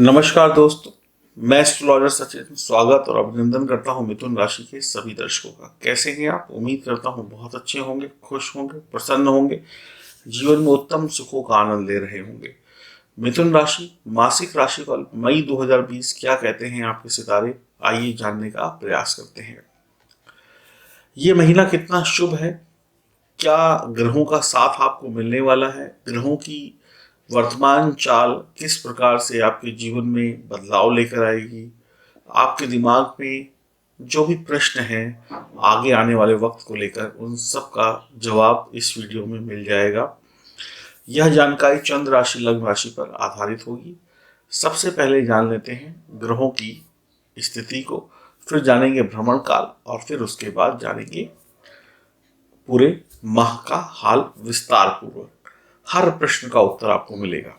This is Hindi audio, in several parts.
नमस्कार दोस्तों, मैं एस्ट्रोलॉजर सचिन स्वागत और अभिनंदन करता हूं मिथुन राशि के सभी दर्शकों का। कैसे हैं आप? उम्मीद करता हूं बहुत अच्छे होंगे, खुश होंगे, प्रसन्न होंगे, जीवन में उत्तम सुखों का आनंद ले रहे होंगे। मिथुन राशि मासिक राशिफल मई 2020 क्या कहते हैं आपके सितारे, आइए जानने का प्रयास करते हैं। ये महीना कितना शुभ है, क्या ग्रहों का साथ आपको मिलने वाला है, ग्रहों की वर्तमान चाल किस प्रकार से आपके जीवन में बदलाव लेकर आएगी, आपके दिमाग में जो भी प्रश्न हैं आगे आने वाले वक्त को लेकर, उन सब का जवाब इस वीडियो में मिल जाएगा। यह जानकारी चंद्र राशि लग्न राशि पर आधारित होगी। सबसे पहले जान लेते हैं ग्रहों की स्थिति को, फिर जानेंगे भ्रमण काल और फिर उसके बाद जानेंगे पूरे माह का हाल विस्तार पूर्वक। हर प्रश्न का उत्तर आपको मिलेगा।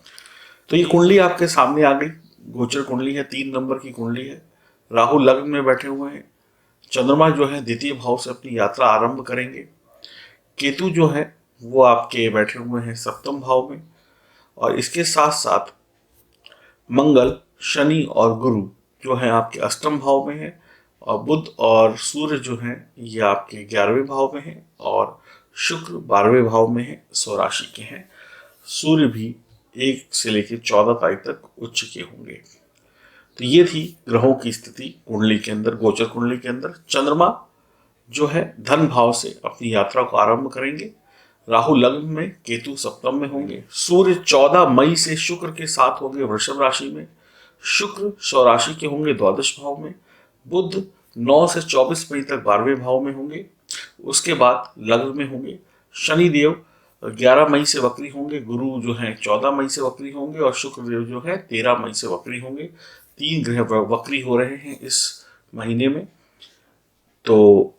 तो ये कुंडली आपके सामने आ गई। गोचर कुंडली है, 3 नंबर की कुंडली है। राहु लग्न में बैठे हुए हैं। चंद्रमा जो है द्वितीय भाव से अपनी यात्रा आरंभ करेंगे। केतु जो है वो आपके बैठे हुए हैं सप्तम भाव में, और इसके साथ साथ मंगल, शनि और गुरु जो है आपके अष्टम भाव में है, और बुध और सूर्य जो है ये आपके 11वें भाव में है, और शुक्र 12वें भाव में है, स्वराशि के हैं। सूर्य भी 1 से लेकर 14 तारीख तक उच्च के होंगे। तो ये थी ग्रहों की स्थिति कुंडली के अंदर, गोचर कुंडली के अंदर। चंद्रमा जो है धन भाव से अपनी यात्रा को आरंभ करेंगे। राहु लग्न में, केतु सप्तम में होंगे। सूर्य 14 मई से शुक्र के साथ होंगे वृषभ राशि में। शुक्र स्वराशि के होंगे द्वादश भाव में। बुध 9 से 24 मई तक 12वें भाव में होंगे। उसके बाद लग्न में होंगे। शनि देव 11 मई से वक्री होंगे। गुरु जो है 14 मई से वक्री होंगे, और शुक्र देव जो है 13 मई से वक्री होंगे। 3 ग्रह वक्री हो रहे हैं इस महीने में। तो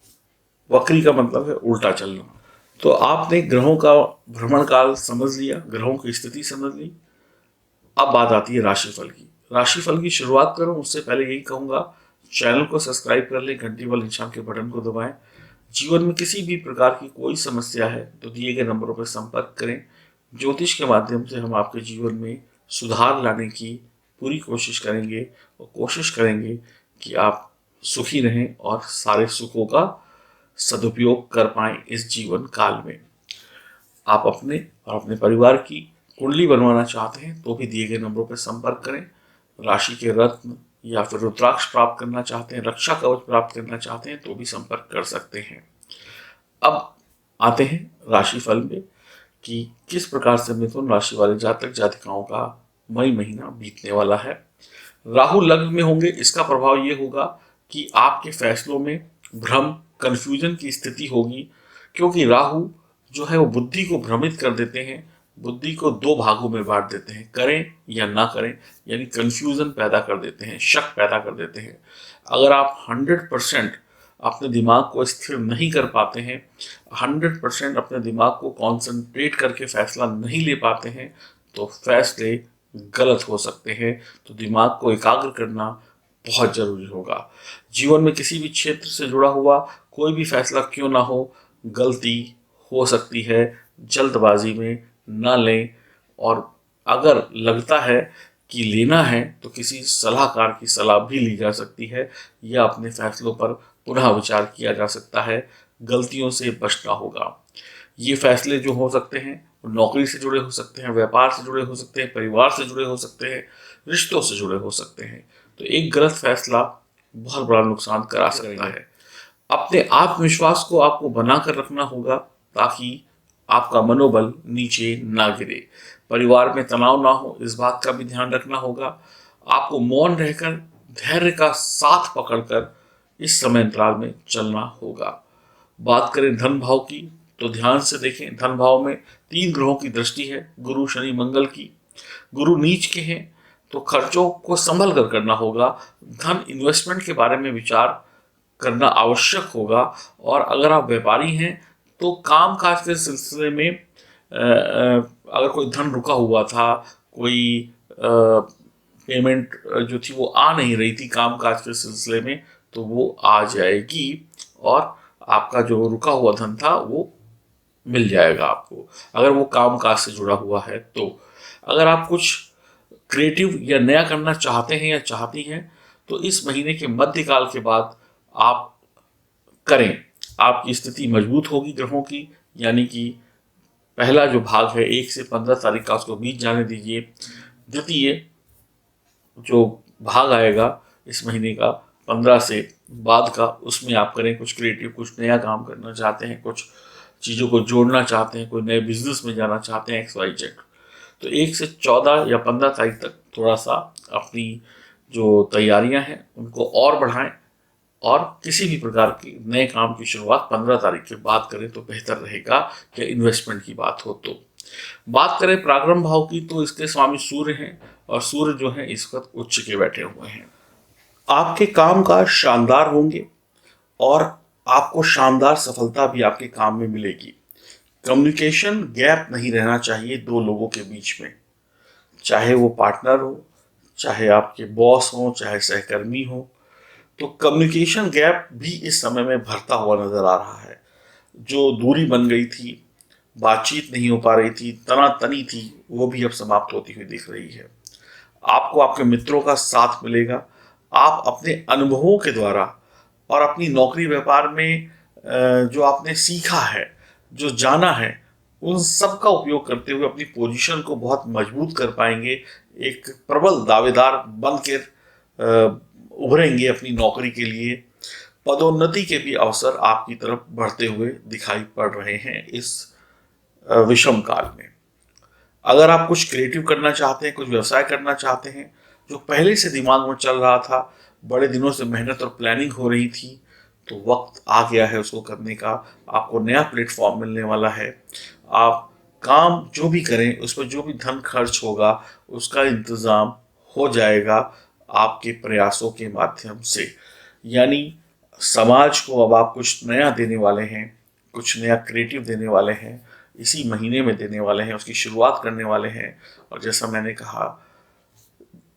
वक्री का मतलब है उल्टा चलना। तो आपने ग्रहों का भ्रमण काल समझ लिया, ग्रहों की स्थिति समझ ली। अब बात आती है राशिफल की। राशिफल की शुरुआत करूं उससे पहले यही कहूंगा, चैनल को सब्सक्राइब कर लें, घंटी वाले निशान के बटन को दबाएं। जीवन में किसी भी प्रकार की कोई समस्या है तो दिए गए नंबरों पर संपर्क करें। ज्योतिष के माध्यम से हम आपके जीवन में सुधार लाने की पूरी कोशिश करेंगे, और कोशिश करेंगे कि आप सुखी रहें और सारे सुखों का सदुपयोग कर पाएं इस जीवन काल में। आप अपने और अपने परिवार की कुंडली बनवाना चाहते हैं तो भी दिए गए नंबरों पर संपर्क करें। राशि के रत्न या फिर रुद्राक्ष प्राप्त करना चाहते हैं, रक्षा कवच प्राप्त करना चाहते हैं तो भी संपर्क कर सकते हैं। अब आते हैं राशिफल में कि किस प्रकार से मिथुन राशि वाले जातक जातिकाओं का मई महीना बीतने वाला है। राहु लग्न में होंगे, इसका प्रभाव ये होगा कि आपके फैसलों में भ्रम, कंफ्यूजन की स्थिति होगी, क्योंकि राहु जो है वो बुद्धि को भ्रमित कर देते हैं, बुद्धि को 2 भागों में बांट देते हैं, करें या ना करें, यानी कंफ्यूजन पैदा कर देते हैं, शक पैदा कर देते हैं। अगर आप 100% अपने दिमाग को स्थिर नहीं कर पाते हैं, 100% अपने दिमाग को कॉन्सेंट्रेट करके फैसला नहीं ले पाते हैं, तो फैसले गलत हो सकते हैं। तो दिमाग को एकाग्र करना बहुत जरूरी होगा। जीवन में किसी भी क्षेत्र से जुड़ा हुआ कोई भी फैसला क्यों ना हो, गलती हो सकती है, जल्दबाजी में ना लें, और अगर लगता है कि लेना है तो किसी सलाहकार की सलाह भी ली जा सकती है, या अपने फैसलों पर पुनः विचार किया जा सकता है। गलतियों से बचना होगा। ये फैसले जो हो सकते हैं वो नौकरी से जुड़े हो सकते हैं, व्यापार से जुड़े हो सकते हैं, परिवार से जुड़े हो सकते हैं, रिश्तों से जुड़े हो सकते हैं। तो एक गलत फैसला बहुत बड़ा नुकसान करा सकता है। अपने आत्मविश्वास को आपको बनाकर रखना होगा ताकि आपका मनोबल नीचे ना गिरे। परिवार में तनाव ना हो, इस बात का भी ध्यान रखना होगा। आपको मौन रहकर धैर्य का साथ पकड़कर इस समय अंतराल में चलना होगा। बात करें धन भाव की तो ध्यान से देखें। धन भाव में 3 ग्रहों की दृष्टि है, गुरु, शनि, मंगल की। गुरु नीच के हैं तो खर्चों को संभल कर करना होगा। धन इन्वेस्टमेंट के बारे में विचार करना आवश्यक होगा। और अगर आप व्यापारी हैं तो काम काज के सिलसिले में अगर कोई धन रुका हुआ था, कोई पेमेंट जो थी वो आ नहीं रही थी काम काज के सिलसिले में, तो वो आ जाएगी और आपका जो रुका हुआ धन था वो मिल जाएगा आपको, अगर वो काम काज से जुड़ा हुआ है। तो अगर आप कुछ क्रिएटिव या नया करना चाहते हैं या चाहती हैं तो इस महीने के मध्यकाल के बाद आप करें। आपकी स्थिति मजबूत होगी ग्रहों की, यानी कि पहला जो भाग है 1 से 15 तारीख का उसको बीत जाने दीजिए। द्वितीय जो भाग आएगा इस महीने का 15 से बाद का, उसमें आप करें कुछ क्रिएटिव, कुछ नया काम करना चाहते हैं, कुछ चीज़ों को जोड़ना चाहते हैं, कोई नए बिजनेस में जाना चाहते हैं, XYZ। तो 1 से 14 या 15 तारीख तक थोड़ा सा अपनी जो तैयारियां हैं उनको और बढ़ाएं, और किसी भी प्रकार की नए काम की शुरुआत 15 तारीख के बाद करें तो बेहतर रहेगा, कि इन्वेस्टमेंट की बात हो तो। बात करें पराक्रम भाव की तो इसके स्वामी सूर्य हैं, और सूर्य जो है इस वक्त उच्च के बैठे हुए हैं। आपके काम काज शानदार होंगे और आपको शानदार सफलता भी आपके काम में मिलेगी। कम्युनिकेशन गैप नहीं रहना चाहिए दो लोगों के बीच में, चाहे वो पार्टनर हो, चाहे आपके बॉस हो, चाहे सहकर्मी हो। तो कम्युनिकेशन गैप भी इस समय में भरता हुआ नजर आ रहा है। जो दूरी बन गई थी, बातचीत नहीं हो पा रही थी, तनातनी थी, वो भी अब समाप्त होती हुई दिख रही है। आपको आपके मित्रों का साथ मिलेगा। आप अपने अनुभवों के द्वारा और अपनी नौकरी व्यापार में जो आपने सीखा है, जो जाना है, उन सब का उपयोग करते हुए अपनी पोजीशन को बहुत मजबूत कर पाएंगे। एक प्रबल दावेदार बनकर उभरेंगे अपनी नौकरी के लिए। पदोन्नति के भी अवसर आपकी तरफ बढ़ते हुए दिखाई पड़ रहे हैं इस विषम काल में। अगर आप कुछ क्रिएटिव करना चाहते हैं, कुछ व्यवसाय करना चाहते हैं, जो पहले से दिमाग में चल रहा था, बड़े दिनों से मेहनत और प्लानिंग हो रही थी, तो वक्त आ गया है उसको करने का। आपको नया प्लेटफॉर्म मिलने वाला है। आप काम जो भी करें उस पर जो भी धन खर्च होगा उसका इंतज़ाम हो जाएगा आपके प्रयासों के माध्यम से। यानी समाज को अब आप कुछ नया देने वाले हैं, कुछ नया क्रिएटिव देने वाले हैं, इसी महीने में देने वाले हैं, उसकी शुरुआत करने वाले हैं। और जैसा मैंने कहा,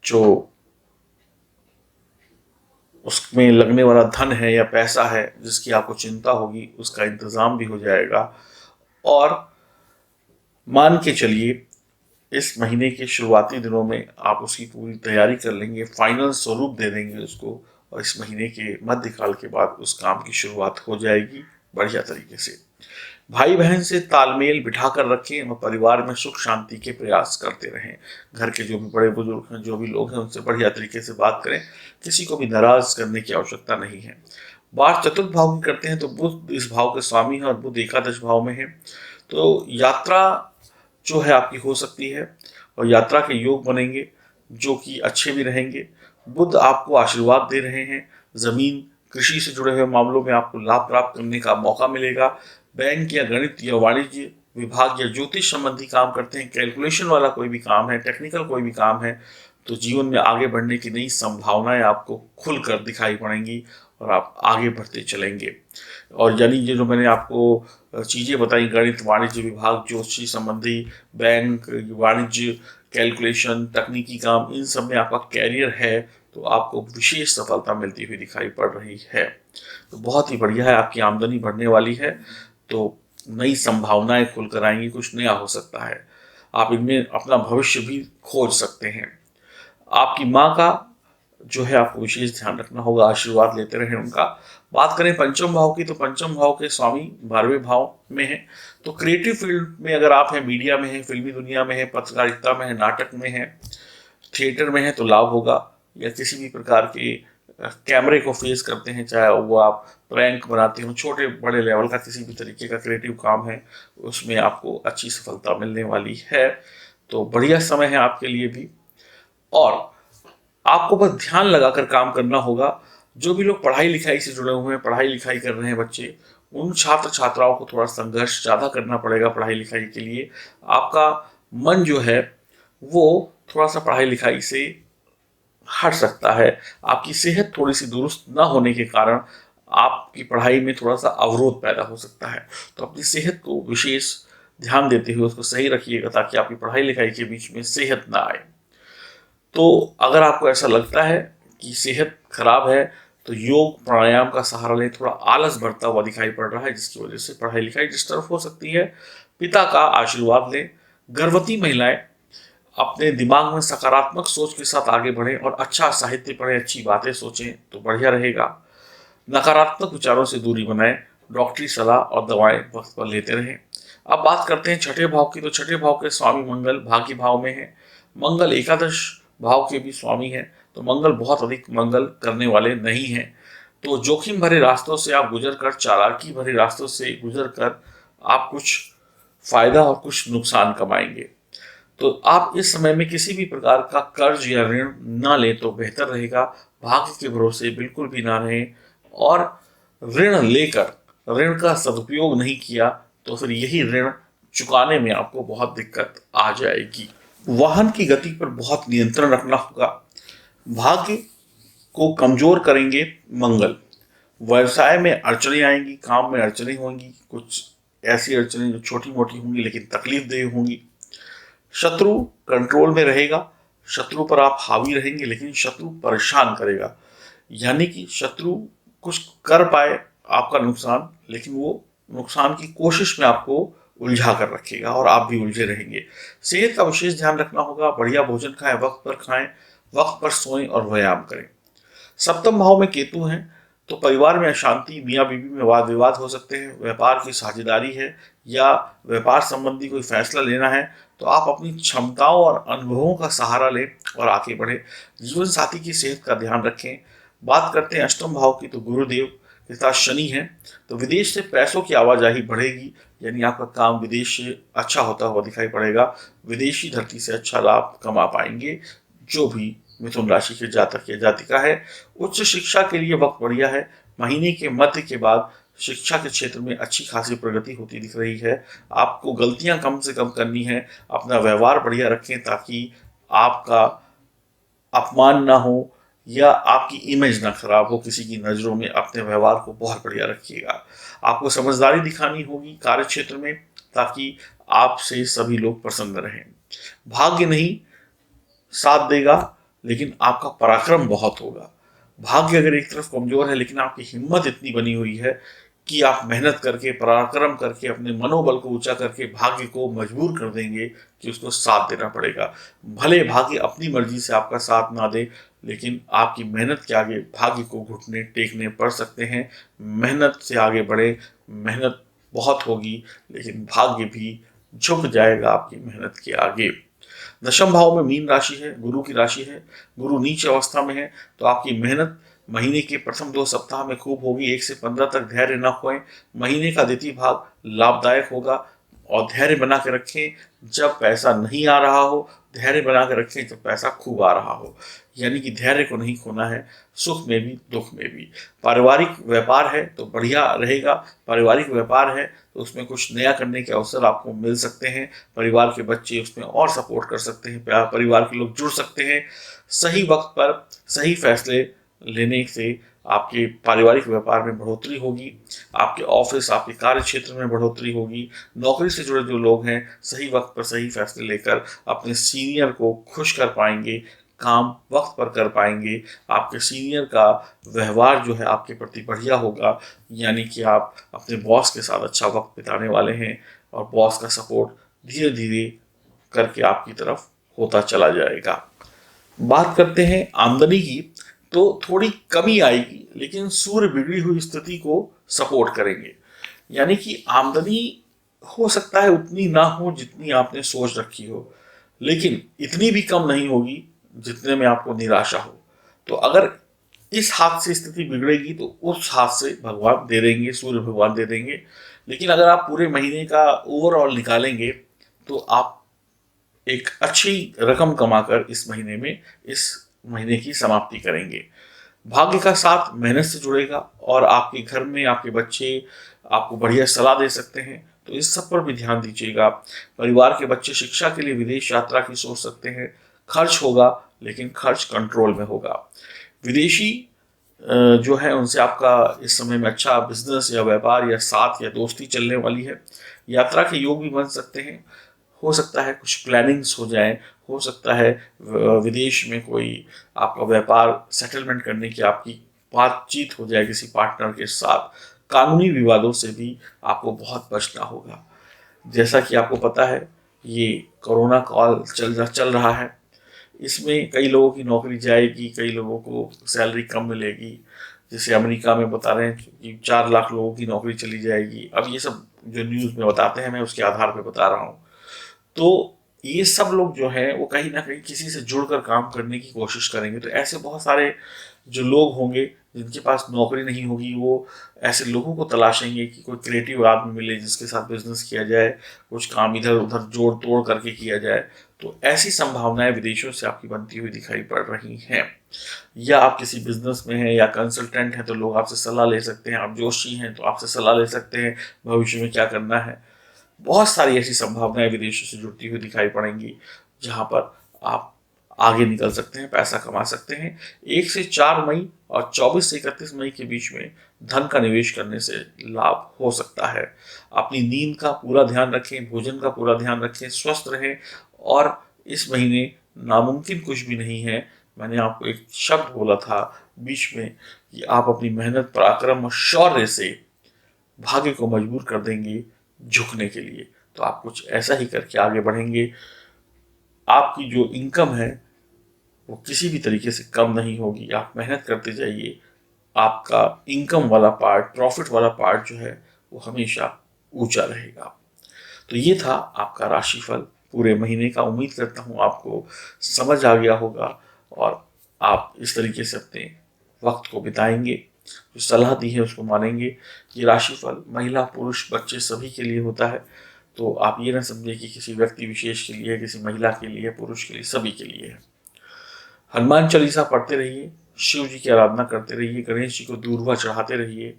जो उसमें लगने वाला धन है या पैसा है जिसकी आपको चिंता होगी, उसका इंतज़ाम भी हो जाएगा। और मान के चलिए इस महीने के शुरुआती दिनों में आप उसकी पूरी तैयारी कर लेंगे, फाइनल स्वरूप दे देंगे उसको, और इस महीने के मध्यकाल के बाद उस काम की शुरुआत हो जाएगी बढ़िया तरीके से। भाई बहन से तालमेल बिठा कर रखें और परिवार में सुख शांति के प्रयास करते रहें। घर के जो भी बड़े बुजुर्ग हैं, जो भी लोग हैं, उनसे बढ़िया तरीके से बात करें। किसी को भी नाराज करने की आवश्यकता नहीं है। बात चतुर्थ भाव की करते हैं तो बुध इस भाव के स्वामी है और बुध एकादश भाव में है। तो यात्रा जो है आपकी हो सकती है और यात्रा के योग बनेंगे जो कि अच्छे भी रहेंगे। बुध आपको आशीर्वाद दे रहे हैं। जमीन कृषि से जुड़े हुए मामलों में आपको लाभ प्राप्त करने का मौका मिलेगा। बैंक या गणित या वाणिज्य विभाग या ज्योतिष संबंधी काम करते हैं, कैलकुलेशन वाला कोई भी काम है, टेक्निकल कोई भी काम है, तो जीवन में आगे बढ़ने की नई संभावनाएं आपको खुलकर दिखाई पड़ेंगी और आप आगे बढ़ते चलेंगे। और यानी ये जो मैंने आपको चीज़ें बताई, गणित, वाणिज्य विभाग, ज्योतिष संबंधी, बैंक, वाणिज्य, कैलकुलेशन, तकनीकी काम, इन सब में आपका कैरियर है तो आपको विशेष सफलता मिलती हुई दिखाई पड़ रही है। तो बहुत ही बढ़िया है, आपकी आमदनी बढ़ने वाली है, तो नई संभावनाएं खुलकर आएंगी, कुछ नया हो सकता है। आप इनमें अपना भविष्य भी खोज सकते हैं। आपकी माँ का जो है आपको विशेष ध्यान रखना होगा, आशीर्वाद लेते रहें उनका। बात करें पंचम भाव की तो पंचम भाव के स्वामी 12वें भाव में है। तो क्रिएटिव फील्ड में अगर आप हैं, मीडिया में हैं, फिल्मी दुनिया में हैं, पत्रकारिता में हैं, नाटक में हैं, थिएटर में हैं, तो लाभ होगा। या किसी भी प्रकार के कैमरे को फेस करते हैं, चाहे वो आप प्रैंक बनाते हो, छोटे बड़े लेवल का किसी भी तरीके का क्रिएटिव काम है, उसमें आपको अच्छी सफलता मिलने वाली है। तो बढ़िया समय है आपके लिए भी। और आपको बस ध्यान लगाकर काम करना होगा। जो भी लोग पढ़ाई लिखाई से जुड़े हुए हैं, पढ़ाई लिखाई कर रहे हैं बच्चे, उन छात्र छात्राओं को थोड़ा संघर्ष ज़्यादा करना पड़ेगा पढ़ाई लिखाई के लिए। आपका मन जो है वो थोड़ा सा पढ़ाई लिखाई से हट सकता है। आपकी सेहत थोड़ी सी दुरुस्त ना होने के कारण आपकी पढ़ाई में थोड़ा सा अवरोध पैदा हो सकता है। तो अपनी सेहत को विशेष ध्यान देते हुए उसको सही रखिएगा ताकि आपकी पढ़ाई लिखाई के बीच में सेहत ना आए। तो अगर आपको ऐसा लगता है कि सेहत खराब है तो योग प्राणायाम का सहारा लें। थोड़ा आलस बढ़ता हुआ दिखाई पड़ रहा है जिसकी वजह से पढ़ाई लिखाई डिस्टर्ब हो सकती है। पिता का आशीर्वाद लें। गर्भवती महिलाएं अपने दिमाग में सकारात्मक सोच के साथ आगे बढ़ें और अच्छा साहित्य पढ़ें, अच्छी बातें सोचें तो बढ़िया रहेगा। नकारात्मक विचारों से दूरी बनाएं, डॉक्टरी सलाह और दवाएं वक्त पर लेते रहें। अब बात करते हैं छठे भाव की। तो छठे भाव के स्वामी मंगल भाग्य भाव में है। मंगल एकादश भाव के भी स्वामी है, तो मंगल बहुत अधिक मंगल करने वाले नहीं हैं। तो जोखिम भरे रास्तों से आप गुजर कर, चालाकी भरे रास्तों से गुजर कर आप कुछ फायदा और कुछ नुकसान कमाएंगे। तो आप इस समय में किसी भी प्रकार का कर्ज या ऋण ना लें तो बेहतर रहेगा। भाग्य के भरोसे बिल्कुल भी ना रहें, और ऋण लेकर ऋण का सदुपयोग नहीं किया तो फिर यही ऋण चुकाने में आपको बहुत दिक्कत आ जाएगी। वाहन की गति पर बहुत नियंत्रण रखना होगा। भाग्य को कमजोर करेंगे मंगल। व्यवसाय में अड़चने आएंगी, काम में अड़चने होंगी, कुछ ऐसी अड़चने जो छोटी मोटी होंगी लेकिन तकलीफदेह होंगी। शत्रु कंट्रोल में रहेगा। शत्रु पर आप हावी रहेंगे लेकिन शत्रु परेशान करेगा, यानी कि शत्रु कुछ कर पाए आपका नुकसान, लेकिन वो नुकसान की कोशिश में आपको उलझा कर रखेगा और आप भी उलझे रहेंगे। सेहत का विशेष ध्यान रखना होगा। बढ़िया भोजन खाएं, वक्त पर खाएं, वक्त पर सोएं और व्यायाम करें। सप्तम भाव में केतु हैं, तो परिवार में अशांति, मियाँ बीवी में वाद विवाद हो सकते हैं। व्यापार की साझेदारी है या व्यापार संबंधी कोई फैसला लेना है तो आप अपनी क्षमताओं और अनुभवों का सहारा लें और आगे बढ़े। जीवन साथी की सेहत का ध्यान रखें। बात करते हैं अष्टम भाव की। तो गुरुदेव के साथ शनि है, तो विदेश से पैसों की आवाजाही बढ़ेगी, यानी आपका काम विदेश से अच्छा होता हुआ दिखाई पड़ेगा। विदेशी धरती से अच्छा लाभ कमा पाएंगे जो भी मिथुन राशि के जातक या जातिका है। उच्च शिक्षा के लिए वक्त बढ़िया है। महीने के मध्य के बाद शिक्षा के क्षेत्र में अच्छी खासी प्रगति होती दिख रही है। आपको गलतियां कम से कम करनी है। अपना व्यवहार बढ़िया रखें ताकि आपका अपमान ना हो या आपकी इमेज ना खराब हो किसी की नज़रों में। अपने व्यवहार को बहुत बढ़िया रखिएगा। आपको समझदारी दिखानी होगी कार्य क्षेत्र में ताकि आपसे सभी लोग प्रसन्न रहें। भाग्य नहीं साथ देगा लेकिन आपका पराक्रम बहुत होगा। भाग्य अगर एक तरफ कमजोर है लेकिन आपकी हिम्मत इतनी बनी हुई है कि आप मेहनत करके, पराक्रम करके, अपने मनोबल को ऊंचा करके भाग्य को मजबूर कर देंगे कि उसको साथ देना पड़ेगा। भले भाग्य अपनी मर्जी से आपका साथ ना दे, लेकिन आपकी मेहनत के आगे भाग्य को घुटने टेकने पड़ सकते हैं। मेहनत से आगे बढ़े। मेहनत बहुत होगी लेकिन भाग्य भी झुक जाएगा आपकी मेहनत के आगे। दशम भाव में मीन राशि है, गुरु की राशि है। गुरु नीच अवस्था में है, तो आपकी मेहनत महीने के प्रथम 2 सप्ताह में खूब होगी। 1 से 15 तक धैर्य न खोएं। महीने का द्वितीय भाग लाभदायक होगा और धैर्य बना के रखें। जब पैसा नहीं आ रहा हो, धैर्य बना के रखें जब पैसा खूब आ रहा हो, यानी कि धैर्य को नहीं खोना है, सुख में भी दुख में भी। पारिवारिक व्यापार है तो बढ़िया रहेगा। पारिवारिक व्यापार है तो उसमें कुछ नया करने के अवसर आपको मिल सकते हैं। परिवार के बच्चे उसमें और सपोर्ट कर सकते हैं, परिवार के लोग जुड़ सकते हैं। सही वक्त पर सही फैसले लेने से आपके पारिवारिक व्यापार में बढ़ोतरी होगी। आपके ऑफिस, आपके कार्य क्षेत्र में बढ़ोतरी होगी। नौकरी से जुड़े जो लोग हैं सही वक्त पर सही फैसले लेकर अपने सीनियर को खुश कर पाएंगे, काम वक्त पर कर पाएंगे। आपके सीनियर का व्यवहार जो है आपके प्रति बढ़िया होगा, यानी कि आप अपने बॉस के साथ अच्छा वक्त बिताने वाले हैं और बॉस का सपोर्ट धीरे धीरे करके आपकी तरफ होता चला जाएगा। बात करते हैं आमदनी की, तो थोड़ी कमी आएगी लेकिन सूर्य बिगड़ी हुई स्थिति को सपोर्ट करेंगे, यानी कि आमदनी हो सकता है उतनी ना हो जितनी आपने सोच रखी हो, लेकिन इतनी भी कम नहीं होगी जितने में आपको निराशा हो। तो अगर इस हाथ से स्थिति बिगड़ेगी तो उस हाथ से भगवान दे देंगे, सूर्य भगवान दे देंगे। लेकिन अगर आप पूरे महीने का ओवरऑल निकालेंगे तो आप एक अच्छी रकम कमाकर इस महीने की समाप्ति करेंगे। भाग्य का साथ मेहनत से जुड़ेगा और आपके घर में आपके बच्चे आपको बढ़िया सलाह दे सकते हैं, तो इस सब पर भी ध्यान दीजिएगा। परिवार के बच्चे शिक्षा के लिए विदेश यात्रा की सोच सकते हैं। खर्च होगा लेकिन खर्च कंट्रोल में होगा। विदेशी जो है उनसे आपका इस समय में अच्छा बिजनेस या व्यापार या साथ या दोस्ती चलने वाली है। यात्रा के योग भी बन सकते हैं। हो सकता है कुछ प्लानिंग्स हो जाएं, हो सकता है विदेश में कोई आपका व्यापार सेटलमेंट करने की आपकी बातचीत हो जाए किसी पार्टनर के साथ। कानूनी विवादों से भी आपको बहुत बचना होगा। जैसा कि आपको पता है ये कोरोना काल चल रहा है। इसमें कई लोगों की नौकरी जाएगी, कई लोगों को सैलरी कम मिलेगी। जैसे अमेरिका में बता रहे हैं कि 4 लाख लोगों की नौकरी चली जाएगी। अब ये सब जो न्यूज़ में बताते हैं मैं उसके आधार पे बता रहा हूँ। तो ये सब लोग जो हैं वो कहीं ना कहीं किसी से जुड़कर काम करने की कोशिश करेंगे। तो ऐसे बहुत सारे जो लोग होंगे जिनके पास नौकरी नहीं होगी, वो ऐसे लोगों को तलाशेंगे कि कोई क्रिएटिव आदमी मिले जिसके साथ बिजनेस किया जाए, कुछ काम इधर उधर जोड़ तोड़ करके किया जाए। तो ऐसी संभावनाएं विदेशों से आपकी बनती हुई दिखाई पड़ रही हैं। या आप किसी बिजनेस में हैं या कंसल्टेंट हैं तो लोग आपसे सलाह ले सकते हैं। आप जोशी हैं तो आपसे सलाह ले सकते हैं भविष्य में क्या करना है। बहुत सारी ऐसी संभावनाएं विदेशों से जुड़ती हुई दिखाई पड़ेंगी जहां पर आप आगे निकल सकते हैं, पैसा कमा सकते हैं। 1 से 4 मई और 24 से 31 मई के बीच में धन का निवेश करने से लाभ हो सकता है। अपनी नींद का पूरा ध्यान रखें, भोजन का पूरा ध्यान रखें, स्वस्थ रहें। और इस महीने नामुमकिन कुछ भी नहीं है। मैंने आपको एक शब्द बोला था बीच में कि आप अपनी मेहनत, पराक्रम और शौर्य से भाग्य को मजबूर कर देंगे झुकने के लिए। तो आप कुछ ऐसा ही करके आगे बढ़ेंगे। आपकी जो इनकम है वो किसी भी तरीके से कम नहीं होगी। आप मेहनत करते जाइए, आपका इनकम वाला पार्ट, प्रॉफिट वाला पार्ट जो है वो हमेशा ऊंचा रहेगा। तो ये था आपका राशिफल पूरे महीने का। उम्मीद करता हूँ आपको समझ आ गया होगा और आप इस तरीके से अपने वक्त को बिताएंगे, जो सलाह दी है उसको मानेंगे। ये राशिफल महिला, पुरुष, बच्चे सभी के लिए होता है। तो आप ये ना समझे कि किसी व्यक्ति विशेष के लिए, किसी महिला के लिए, पुरुष के लिए, सभी के लिए है। हनुमान चालीसा पढ़ते रहिए, शिव जी की आराधना करते रहिए, गणेश जी को दूर्वा चढ़ाते रहिए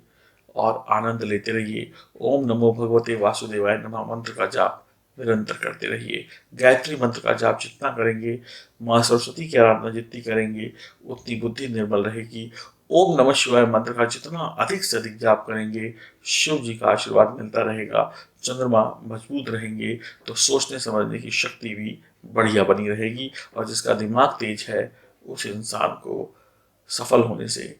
और आनंद लेते रहिए। ओम नमो भगवते वासुदेवाय नमः मंत्र का जाप निरंतर करते रहिए। गायत्री मंत्र का जाप जितना करेंगे, माँ सरस्वती की आराधना जितनी करेंगे, उतनी बुद्धि निर्मल रहेगी। ओम नमः शिवाय मंत्र का जितना अधिक से अधिक जाप करेंगे, शिव जी का आशीर्वाद मिलता रहेगा। चंद्रमा मजबूत रहेंगे तो सोचने समझने की शक्ति भी बढ़िया बनी रहेगी। और जिसका दिमाग तेज है उस इंसान को सफल होने से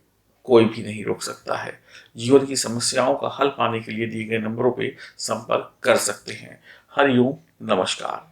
कोई भी नहीं रोक सकता है। जीवन की समस्याओं का हल पाने के लिए दिए गए नंबरों पे संपर्क कर सकते हैं। हरिओम, नमस्कार।